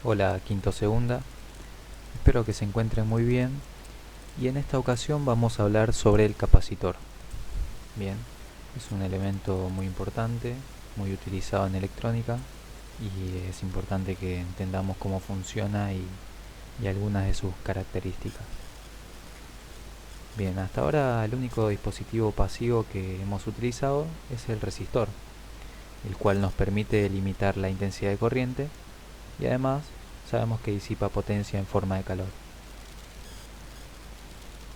Hola quinto segunda, espero que se encuentren muy bien y en esta ocasión vamos a hablar sobre el capacitor. Bien, es un elemento muy importante, muy utilizado en electrónica y es importante que entendamos cómo funciona y algunas de sus características. Bien, hasta ahora el único dispositivo pasivo que hemos utilizado es el resistor, el cual nos permite limitar la intensidad de corriente y además sabemos que disipa potencia en forma de calor.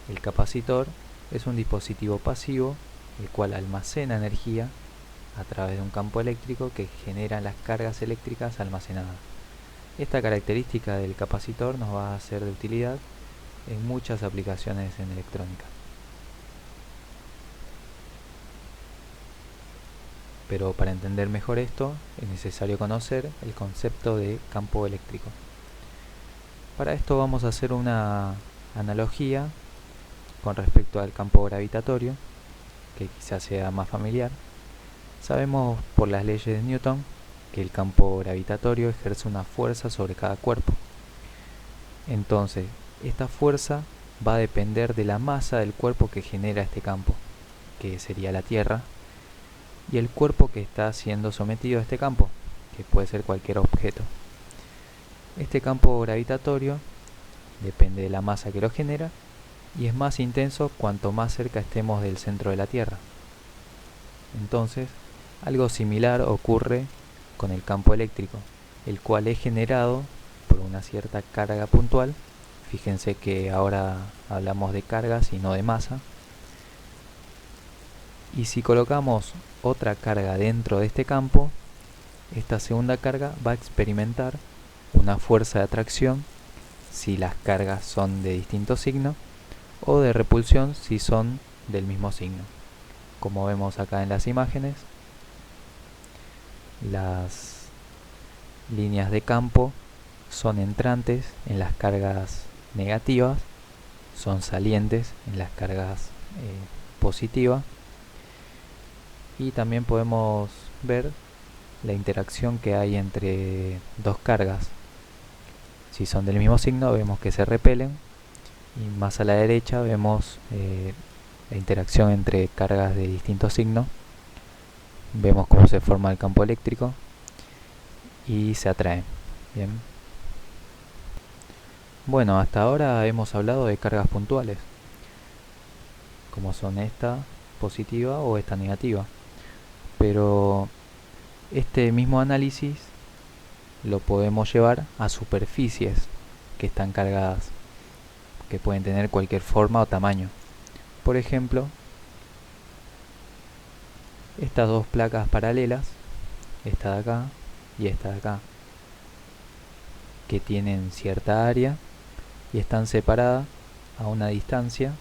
El capacitor es un dispositivo pasivo el cual almacena energía a través de un campo eléctrico que genera las cargas eléctricas almacenadas. Esta característica del capacitor nos va a ser de utilidad en muchas aplicaciones en electrónica. Pero para entender mejor esto es necesario conocer el concepto de campo eléctrico. Para esto vamos a hacer una analogía con respecto al campo gravitatorio, que quizás sea más familiar. Sabemos por las leyes de Newton que el campo gravitatorio ejerce una fuerza sobre cada cuerpo. Entonces, esta fuerza va a depender de la masa del cuerpo que genera este campo, que sería la Tierra, y el cuerpo que está siendo sometido a este campo, que puede ser cualquier objeto. Este campo gravitatorio depende de la masa que lo genera y es más intenso cuanto más cerca estemos del centro de la Tierra. Entonces, algo similar ocurre con el campo eléctrico, el cual es generado por una cierta carga puntual. Fíjense que ahora hablamos de cargas y no de masa. Y si colocamos otra carga dentro de este campo, esta segunda carga va a experimentar una fuerza de atracción si las cargas son de distinto signo o de repulsión si son del mismo signo. Como vemos acá en las imágenes, las líneas de campo son entrantes en las cargas negativas, son salientes en las cargas positivas, y también podemos ver la interacción que hay entre dos cargas. Si son del mismo signo vemos que se repelen, y más a la derecha vemos la interacción entre cargas de distintos signos. Vemos cómo se forma el campo eléctrico y se atraen. Bien. Bueno, hasta ahora hemos hablado de cargas puntuales, como son esta positiva o esta negativa. Pero este mismo análisis lo podemos llevar a superficies que están cargadas, que pueden tener cualquier forma o tamaño. Por ejemplo, estas dos placas paralelas, esta de acá y esta de acá, que tienen cierta área y están separadas a una distancia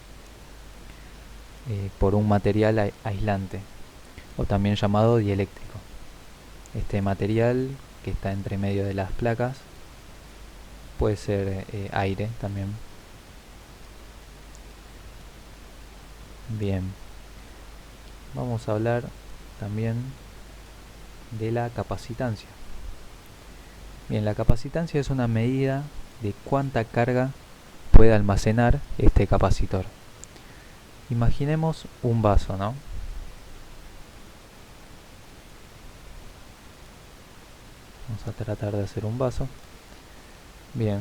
por un material aislante, o también llamado dieléctrico. Este material que está entre medio de las placas puede ser aire también. Bien, vamos a hablar también de la capacitancia. Bien, la capacitancia es una medida de cuánta carga puede almacenar este capacitor. Imaginemos un vaso, ¿no? Vamos a tratar de hacer un vaso. Bien,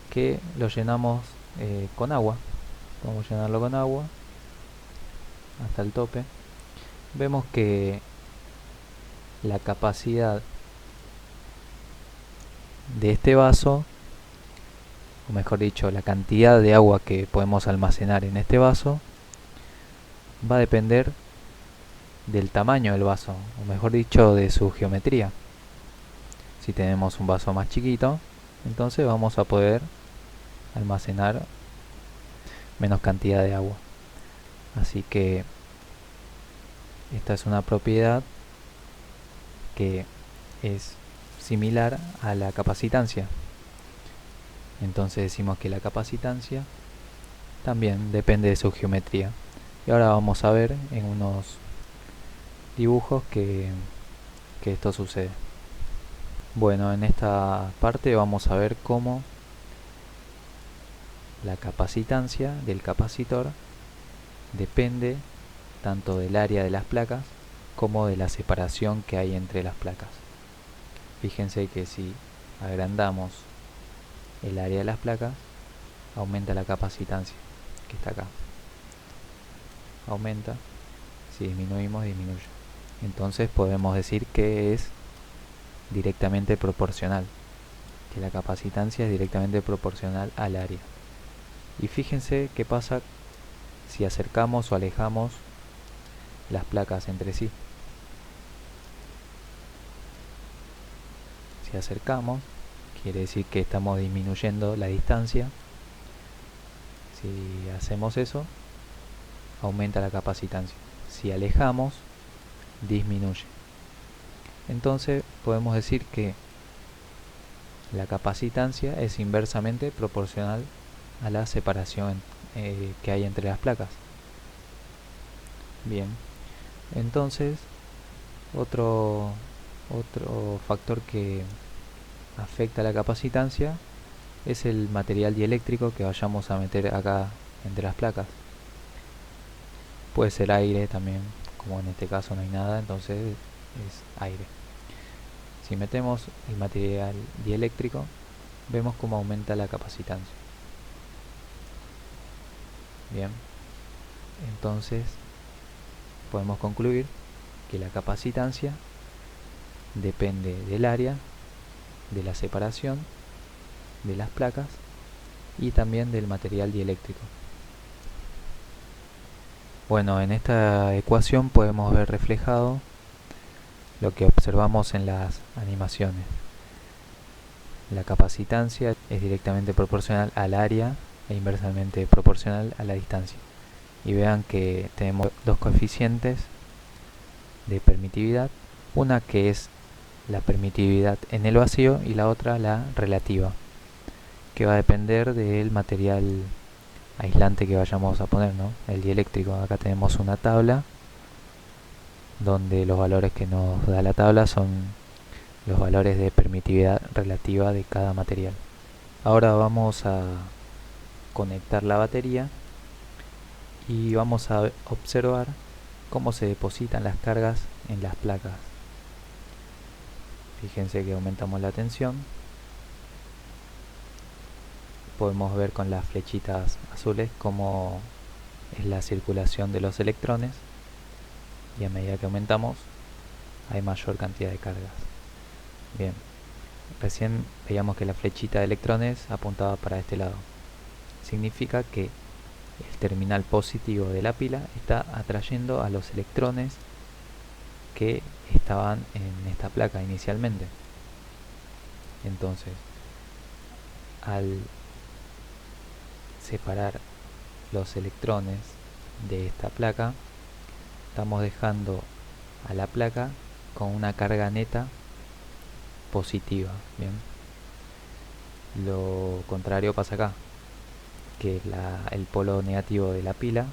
que lo llenamos con agua. Vamos a llenarlo con agua hasta el tope. Vemos que la capacidad de este vaso, o mejor dicho, la cantidad de agua que podemos almacenar en este vaso, va a depender del tamaño del vaso, o mejor dicho, de su geometría. Si tenemos un vaso más chiquito, entonces vamos a poder almacenar menos cantidad de agua. Así que esta es una propiedad que es similar a la capacitancia. Entonces decimos que la capacitancia también depende de su geometría. Y ahora vamos a ver en unos dibujos que esto sucede. Bueno, en esta parte vamos a ver cómo la capacitancia del capacitor depende tanto del área de las placas como de la separación que hay entre las placas. Fíjense que si agrandamos el área de las placas, aumenta la capacitancia, que está acá. Aumenta, si disminuimos, disminuye. Entonces podemos decir que es directamente proporcional, que la capacitancia es directamente proporcional al área. Y fíjense qué pasa si acercamos o alejamos las placas entre sí. Si acercamos, quiere decir que estamos disminuyendo la distancia. Si hacemos eso, aumenta la capacitancia. Si alejamos, disminuye. Entonces podemos decir que la capacitancia es inversamente proporcional a la separación que hay entre las placas. Bien, entonces otro factor que afecta a la capacitancia es el material dieléctrico que vayamos a meter acá entre las placas. Puede ser aire también, como en este caso no hay nada, entonces es aire. Si metemos el material dieléctrico, vemos cómo aumenta la capacitancia. Bien, entonces podemos concluir que la capacitancia depende del área, de la separación de las placas y también del material dieléctrico. Bueno, en esta ecuación podemos ver reflejado lo que observamos en las animaciones. La capacitancia es directamente proporcional al área e inversamente proporcional a la distancia. Y vean que tenemos dos coeficientes de permitividad, una que es la permitividad en el vacío y la otra la relativa, que va a depender del material aislante que vayamos a poner, ¿no? El dieléctrico. Acá tenemos una tabla donde los valores que nos da la tabla son los valores de permitividad relativa de cada material. Ahora vamos a conectar la batería y vamos a observar cómo se depositan las cargas en las placas. Fíjense que aumentamos la tensión. Podemos ver con las flechitas azules cómo es la circulación de los electrones, y a medida que aumentamos hay mayor cantidad de cargas. Bien, recién veíamos que la flechita de electrones apuntaba para este lado. Significa que el terminal positivo de la pila está atrayendo a los electrones que estaban en esta placa inicialmente. Entonces, al separar los electrones de esta placa, estamos dejando a la placa con una carga neta positiva. Bien, lo contrario pasa acá, que el polo negativo de la pila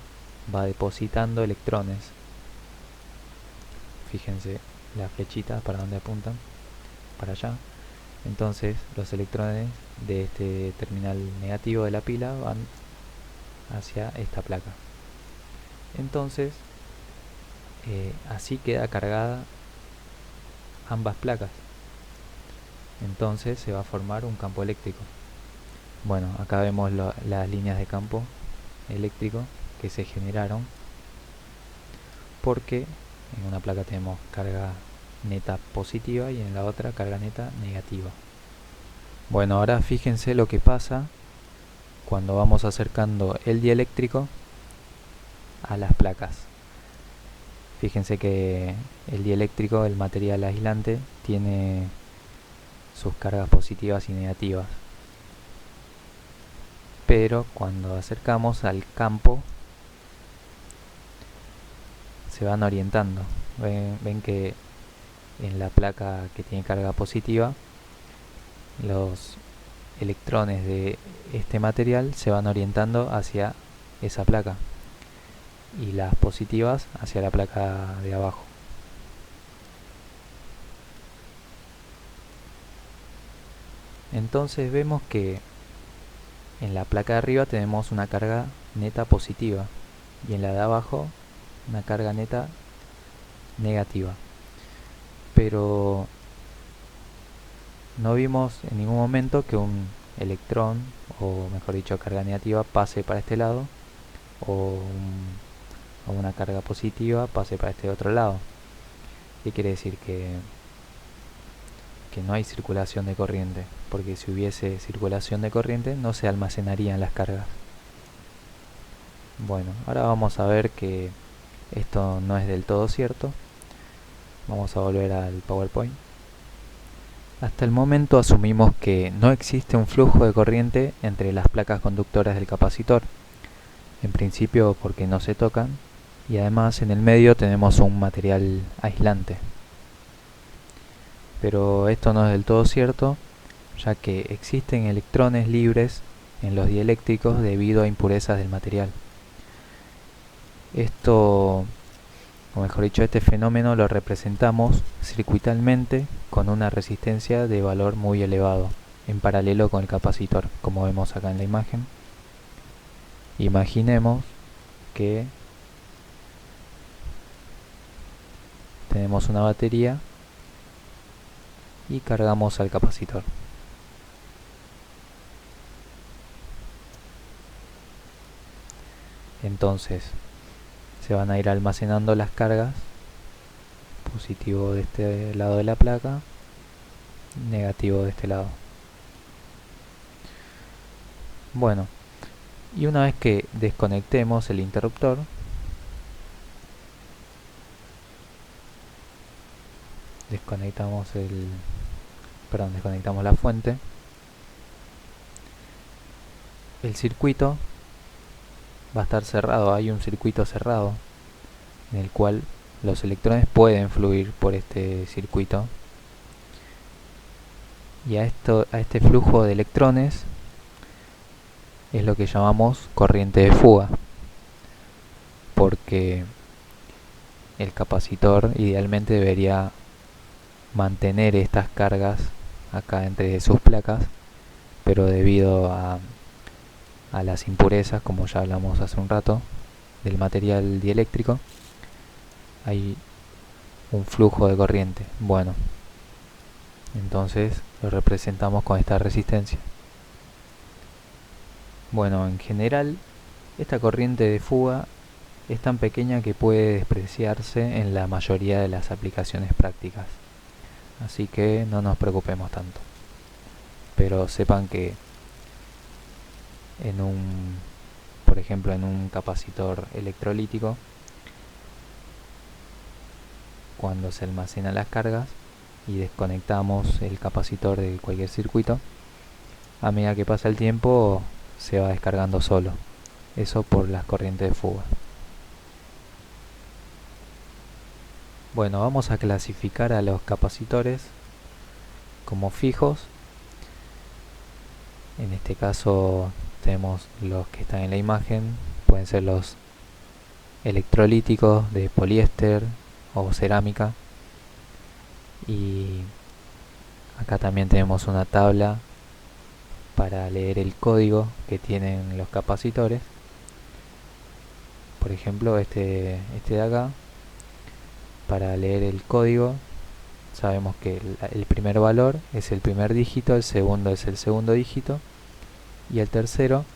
va depositando electrones. Fíjense las flechitas para donde apuntan, para allá. Entonces los electrones de este terminal negativo de la pila van hacia esta placa. Entonces así queda cargada ambas placas. Entonces se va a formar un campo eléctrico. Bueno, acá vemos las líneas de campo eléctrico que se generaron porque en una placa tenemos carga neta positiva y en la otra carga neta negativa. Bueno, ahora fíjense lo que pasa cuando vamos acercando el dieléctrico a las placas. Fíjense que el dieléctrico, el material aislante, tiene sus cargas positivas y negativas, pero cuando acercamos al campo se van orientando. Ven que en la placa que tiene carga positiva, los electrones de este material se van orientando hacia esa placa y las positivas hacia la placa de abajo. Entonces vemos que en la placa de arriba tenemos una carga neta positiva y en la de abajo una carga neta negativa. Pero no vimos en ningún momento que un electrón, o mejor dicho carga negativa, pase para este lado o una carga positiva pase para este otro lado. ¿Qué quiere decir? Que no hay circulación de corriente, porque si hubiese circulación de corriente no se almacenarían las cargas. Bueno, ahora vamos a ver que esto no es del todo cierto. Vamos a volver al PowerPoint. Hasta el momento asumimos que no existe un flujo de corriente entre las placas conductoras del capacitor, en principio porque no se tocan, y además en el medio tenemos un material aislante. Pero esto no es del todo cierto, ya que existen electrones libres en los dieléctricos debido a impurezas del material. Esto, o mejor dicho, este fenómeno lo representamos circuitalmente con una resistencia de valor muy elevado, en paralelo con el capacitor, como vemos acá en la imagen. Imaginemos que tenemos una batería y cargamos al capacitor. Entonces se van a ir almacenando las cargas, positivo de este lado de la placa, negativo de este lado. Bueno, y una vez que desconectemos el interruptor, desconectamos la fuente, el circuito va a estar cerrado. Hay un circuito cerrado en el cual los electrones pueden fluir por este circuito, y a este flujo de electrones es lo que llamamos corriente de fuga, porque el capacitor idealmente debería mantener estas cargas acá entre sus placas, pero debido a las impurezas, como ya hablamos hace un rato, del material dieléctrico, hay un flujo de corriente. Bueno, entonces lo representamos con esta resistencia. Bueno, en general, esta corriente de fuga es tan pequeña que puede despreciarse en la mayoría de las aplicaciones prácticas, así que no nos preocupemos tanto. Pero sepan que por ejemplo, en un capacitor electrolítico, cuando se almacenan las cargas y desconectamos el capacitor de cualquier circuito, a medida que pasa el tiempo se va descargando solo. Eso por las corrientes de fuga. Bueno, vamos a clasificar a los capacitores como fijos. En este caso tenemos los que están en la imagen, pueden ser los electrolíticos de poliéster o cerámica, y acá también tenemos una tabla para leer el código que tienen los capacitores. Por ejemplo, este de acá, para leer el código sabemos que el primer valor es el primer dígito, el segundo es el segundo dígito y el tercero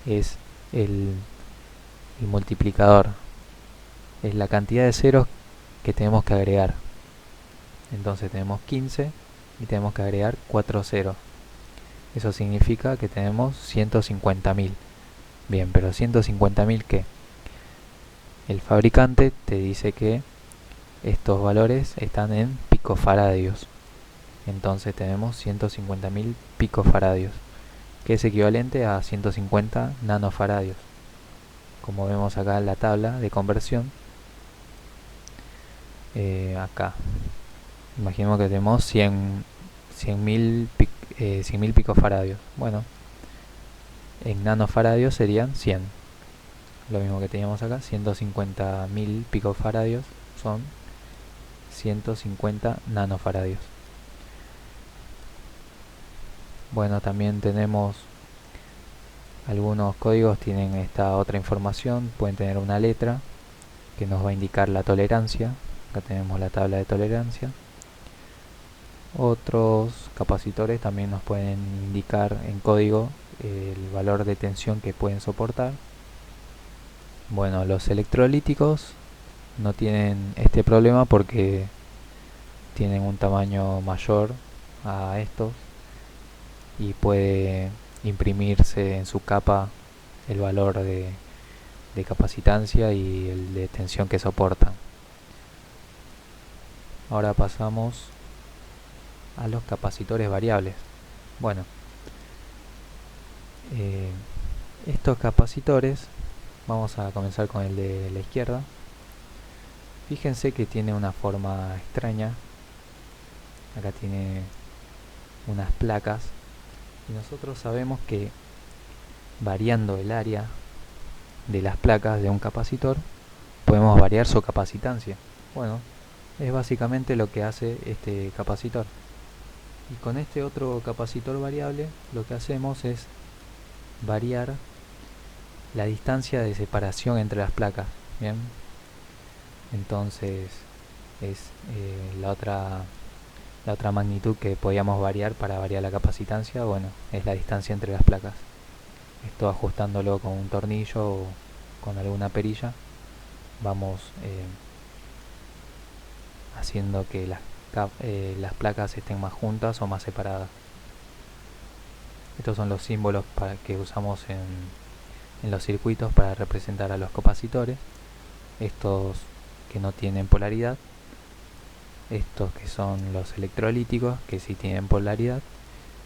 es el multiplicador, es la cantidad de ceros que tenemos que agregar. Entonces tenemos 15 y tenemos que agregar 4 ceros. Eso significa que tenemos 150.000. Bien, pero 150.000 ¿qué? El fabricante te dice que estos valores están en picofaradios. Entonces tenemos 150.000 picofaradios, que es equivalente a 150 nanofaradios. Como vemos acá en la tabla de conversión, acá imaginemos que tenemos 100.000 picofaradios. Bueno, en nanofaradios serían 100. Lo mismo que teníamos acá, 150.000 picofaradios son 150 nanofaradios. Bueno, también tenemos algunos códigos, tienen esta otra información, pueden tener una letra que nos va a indicar la tolerancia. Acá tenemos la tabla de tolerancia. Otros capacitores también nos pueden indicar en código el valor de tensión que pueden soportar. Bueno, los electrolíticos no tienen este problema porque tienen un tamaño mayor a estos y puede imprimirse en su capa el valor de capacitancia y el de tensión que soportan. Ahora pasamos a los capacitores variables. Bueno, estos capacitores, vamos a comenzar con el de la izquierda. Fíjense que tiene una forma extraña. Acá tiene unas placas y nosotros sabemos que variando el área de las placas de un capacitor podemos variar su capacitancia. Bueno, es básicamente lo que hace este capacitor. Y con este otro capacitor variable lo que hacemos es variar la distancia de separación entre las placas. Bien, entonces es la otra magnitud que podíamos variar para variar la capacitancia. Bueno, es la distancia entre las placas. Esto ajustándolo con un tornillo o con alguna perilla vamos haciendo que las placas estén más juntas o más separadas. Estos son los símbolos que usamos en los circuitos para representar a los capacitores. Estos que no tienen polaridad, estos que son los electrolíticos que sí tienen polaridad,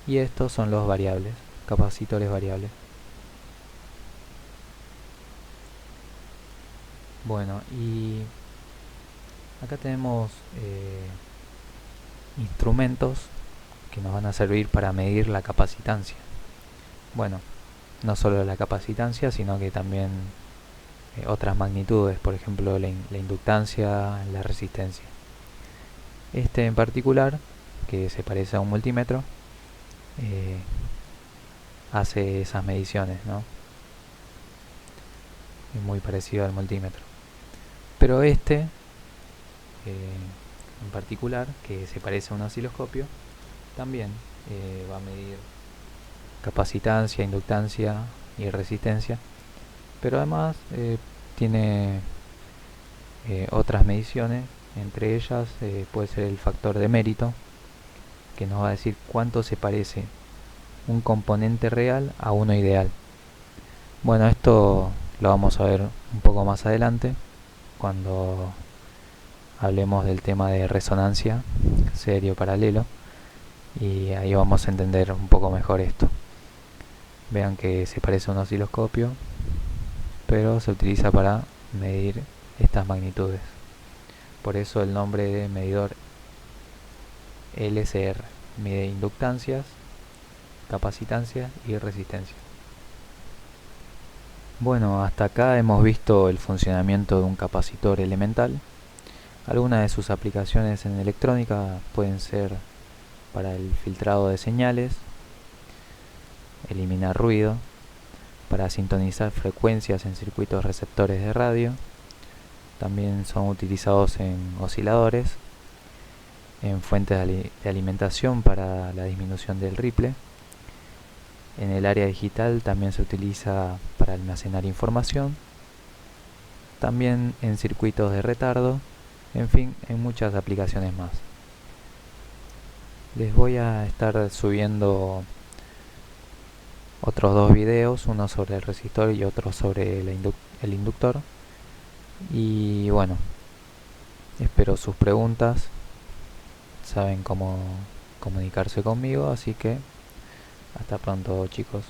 y estos son los variables, capacitores variables. Bueno, y acá tenemos instrumentos que nos van a servir para medir la capacitancia. Bueno, no solo la capacitancia, sino que también otras magnitudes, por ejemplo la inductancia, la resistencia. Este en particular, que se parece a un multímetro, hace esas mediciones, ¿no? Es muy parecido al multímetro. Pero este en particular, que se parece a un osciloscopio, también va a medir capacitancia, inductancia y resistencia, pero además tiene otras mediciones. Entre ellas puede ser el factor de mérito, que nos va a decir cuánto se parece un componente real a uno ideal. Bueno, esto lo vamos a ver un poco más adelante cuando hablemos del tema de resonancia serio paralelo, y ahí vamos a entender un poco mejor esto. Vean que se parece a un osciloscopio, pero se utiliza para medir estas magnitudes. Por eso el nombre de medidor LCR, mide inductancias, capacitancia y resistencia. Bueno, hasta acá hemos visto el funcionamiento de un capacitor elemental. Algunas de sus aplicaciones en electrónica pueden ser para el filtrado de señales, eliminar ruido, para sintonizar frecuencias en circuitos receptores de radio. También son utilizados en osciladores, en fuentes de alimentación para la disminución del ripple. En el área digital también se utiliza para almacenar información. También en circuitos de retardo. En fin, en muchas aplicaciones más. Les voy a estar subiendo otros dos videos, uno sobre el resistor y otro sobre el inductor. Y bueno, espero sus preguntas. Saben cómo comunicarse conmigo, así que hasta pronto, chicos.